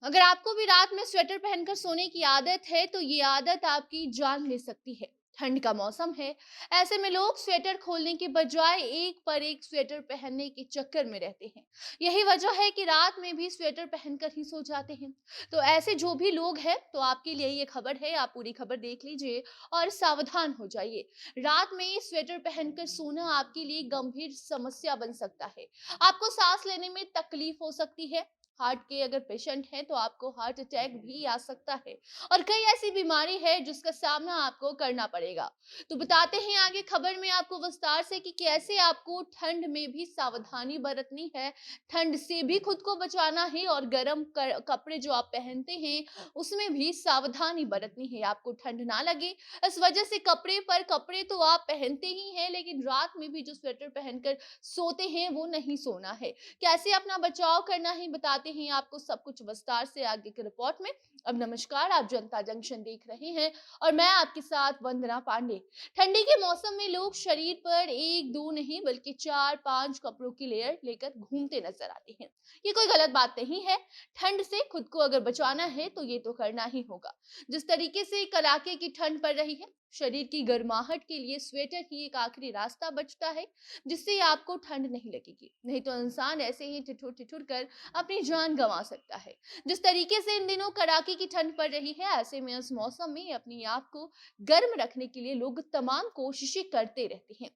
अगर आपको भी रात में स्वेटर पहनकर सोने की आदत है तो ये आदत आपकी जान ले सकती है। ठंड का मौसम है, ऐसे में लोग स्वेटर खोलने के बजाय एक पर एक स्वेटर पहनने के चक्कर में रहते हैं। यही वजह है कि रात में भी स्वेटर पहनकर ही सो जाते हैं। तो ऐसे जो भी लोग हैं, तो आपके लिए ये खबर है, आप पूरी खबर देख लीजिए और सावधान हो जाइए। रात में स्वेटर पहनकर सोना आपके लिए गंभीर समस्या बन सकता है। आपको सांस लेने में तकलीफ हो सकती है। हार्ट के अगर पेशेंट हैं तो आपको हार्ट अटैक भी आ सकता है और कई ऐसी बीमारी है जिसका सामना आपको करना पड़ेगा। तो बताते हैं आगे खबर में आपको विस्तार से कि कैसे आपको ठंड में भी सावधानी बरतनी है, ठंड से भी खुद को बचाना है और गर्म कपड़े जो आप पहनते हैं उसमें भी सावधानी बरतनी है, आपको ठंड ना लगे। इस वजह से कपड़े तो आप पहनते ही हैं, लेकिन रात में भी जो स्वेटर पहनकर सोते हैं वो नहीं सोना है। कैसे अपना बचाव करना है बताते हैं आपको सब कुछ विस्तार से आगे की रिपोर्ट में। अब नमस्कार, आप जनता जंक्शन देख रहे हैं और मैं आपके साथ वंदना पांडे। ठंडी के मौसम में लोग शरीर पर एक दो नहीं बल्कि चार पांच कपड़ों की लेयर लेकर घूमते नजर आते हैं। ये कोई गलत बात नहीं है। ठंड से खुद को अगर बचाना है तो ये तो करना ही होगा। जिस तरीके से कड़ाके की ठंड पड़ रही है, शरीर की गर्माहट के लिए स्वेटर ही एक आखिरी रास्ता बचता है जिससे आपको ठंड नहीं लगेगी। नहीं तो इंसान ऐसे ही ठिठुर ठिठुर कर अपनी जान गंवा सकता है। जिस तरीके से इन दिनों कड़ाके की ठंड पड़ रही है, ऐसे में इस मौसम में अपने आप को गर्म रखने के लिए लोग तमाम कोशिशें करते रहते हैं।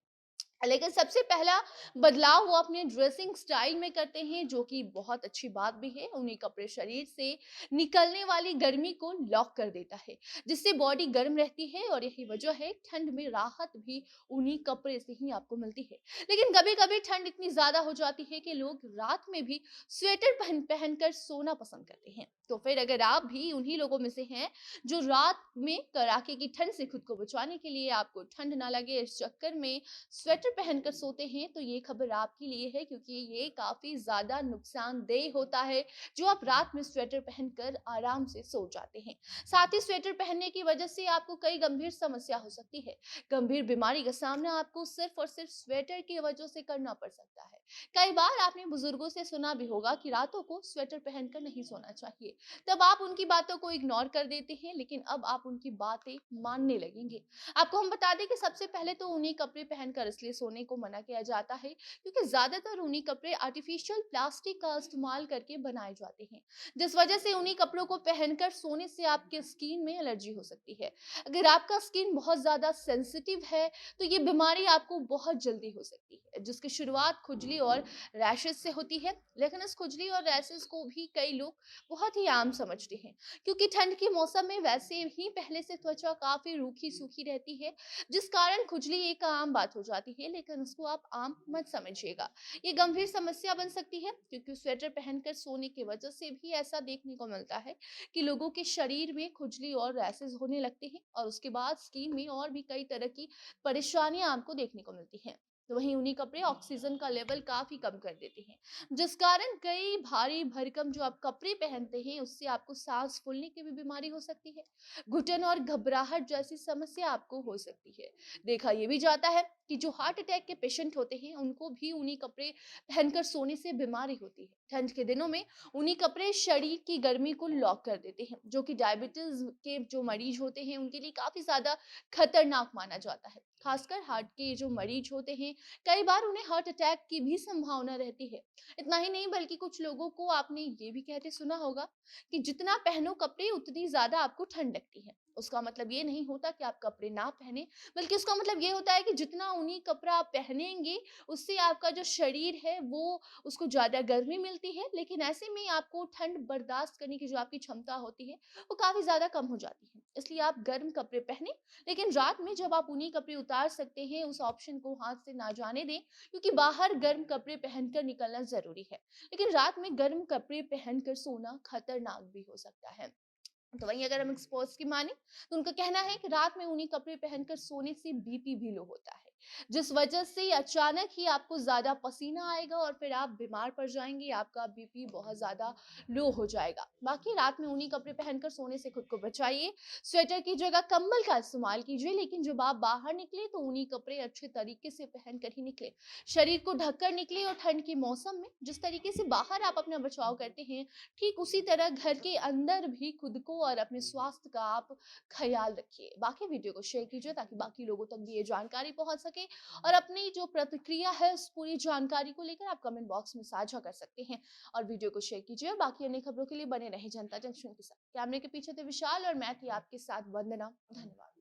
लेकिन सबसे पहला बदलाव वो अपने ड्रेसिंग स्टाइल में करते हैं, जो कि बहुत अच्छी बात भी है। उन्हीं कपड़े शरीर से निकलने वाली गर्मी को लॉक कर देता है, जिससे बॉडी गर्म रहती है और यही वजह है ठंड में राहत भी उन्हीं कपड़े से ही आपको मिलती है। लेकिन कभी-कभी ठंड इतनी ज़्यादा हो जाती है कि लोग रात में भी स्वेटर पहन कर सोना पसंद करते हैं। तो फिर अगर आप भी उन्हीं लोगों में से हैं, जो रात में कड़ाके की ठंड से खुद को बचाने के लिए आपको ठंड ना लगे इस चक्कर में स्वेटर पहनकर सोते हैं, तो ये खबर आपके लिए है क्योंकि ये काफ़ी ज़्यादा नुकसानदेह होता है, जो आप रात में स्वेटर पहनकर आराम से सो जाते हैं। साथ ही स्वेटर पहनने की वजह से आपको कई गंभीर समस्या हो सकती है। गंभीर बीमारी का सामना आपको सिर्फ और सिर्फ स्वेटर की वजह से करना पड़ सकता है। कई बार आपने बुजुर्गों से सुना भी होगा कि रातों को स्वेटर पहनकर नहीं सोना चाहिए। तब आप उनकी बातों को इग्नोर कर देते हैं, लेकिन अब आप उनकी बातें मानने लगेंगे। आपको हम बता दें कि सबसे पहले तो ऊनी कपड़े पहनकर इसलिए सोने को मना किया जाता है क्योंकि ज्यादातर ऊनी कपड़े आर्टिफिशियल प्लास्टिक का इस्तेमाल करके बनाए जाते हैं, जिस वजह से ऊनी कपड़ों को पहनकर सोने से आपके स्किन में एलर्जी हो सकती है। अगर आपका स्किन बहुत ज्यादा सेंसिटिव है तो ये बीमारी आपको बहुत जल्दी हो सकती है, जिसकी शुरुआत खुजली और रैशेस से होती है। लेकिन इस खुजली और रैशेस को भी कई लोग बहुत ही आम समझते हैं, क्योंकि ठंड के मौसम में वैसे ही पहले से त्वचा काफी रूखी सूखी रहती है, जिस कारण खुजली एक आम बात हो जाती है। लेकिन इसको आप आम मत समझिएगा, ये गंभीर समस्या बन सकती है, क्योंकि स्वेटर पहनकर सोने की वजह से भी ऐसा देखने को मिलता है कि लोगों के शरीर में खुजली और रैसेस होने लगते हैं और उसके बाद स्किन में और भी कई तरह की परेशानियां आपको देखने को मिलती हैं। तो वहीं ऊनी कपड़े ऑक्सीजन का लेवल काफी कम कर देते हैं, जिस कारण कई भारी भरकम जो आप कपड़े पहनते हैं उससे आपको सांस फूलने की भी बीमारी हो सकती है। घुटन और घबराहट जैसी समस्या आपको हो सकती है। देखा ये भी जाता है कि जो हार्ट अटैक के पेशेंट होते हैं उनको भी ऊनी कपड़े पहनकर सोने से बीमारी होती है। ठंड के दिनों में ऊनी कपड़े शरीर की गर्मी को लॉक कर देते हैं, जो कि डायबिटीज के जो मरीज होते हैं उनके लिए काफी ज्यादा खतरनाक माना जाता है। खासकर हार्ट के जो मरीज होते हैं, कई बार उन्हें हार्ट अटैक की भी संभावना रहती है। इतना ही नहीं बल्कि कुछ लोगों को आपने ये भी कहते सुना होगा कि जितना पहनो कपड़े उतनी ज्यादा आपको ठंड लगती है। उसका मतलब ये नहीं होता कि आप कपड़े ना पहने, बल्कि उसका मतलब ये होता है कि जितना ऊनी कपड़ा आप पहनेंगे उससे आपका जो शरीर है वो उसको ज्यादा गर्मी मिलती है, लेकिन ऐसे में आपको ठंड बर्दाश्त करने की जो आपकी क्षमता होती है वो काफी ज्यादा कम हो जाती है। इसलिए आप गर्म कपड़े पहने, लेकिन रात में जब आप ऊनी कपड़े उतार सकते हैं उस ऑप्शन को हाथ से ना जाने दें, क्योंकि बाहर गर्म कपड़े पहनकर निकलना जरूरी है, लेकिन रात में गर्म कपड़े पहनकर सोना खतरनाक भी हो सकता है। तो वहीं अगर हम एक्सपर्ट्स की माने तो उनका कहना है कि रात में ऊनी कपड़े पहनकर सोने से बीपी भी लो होता है। जिस वजह से अचानक ही आपको ज़्यादा पसीना आएगा और फिर आप बीमार पड़ जाएँगे, आपका बीपी बहुत ज़्यादा लो हो जाएगा। बाकी रात में ऊनी कपड़े पहनकर सोने से खुद को बचाइए। स्वेटर की जगह कंबल का इस्तेमाल कीजिए, लेकिन जब आप बाहर निकलें तो ऊनी कपड़े अच्छे तरीके से पहन कर ही निकलें। शरीर को ढककर निकलें और ठंड के मौसम में जिस तरीके से बाहर आप अपना बचाव करते हैं, ठीक उसी तरह घर के अंदर भी खुद को और अपने स्वास्थ्य का आप ख्याल रखिए। बाकी वीडियो को शेयर कीजिए ताकि बाकी लोगों तक भी ये जानकारी पहुंच सके, और अपनी जो प्रतिक्रिया है उस पूरी जानकारी को लेकर आप कमेंट बॉक्स में साझा कर सकते हैं। और वीडियो को शेयर कीजिए और बाकी अन्य खबरों के लिए बने रहे जनता जंक्शन के साथ। कैमरे के पीछे थे विशाल और मैं थी आपके साथ वंदना। धन्यवाद।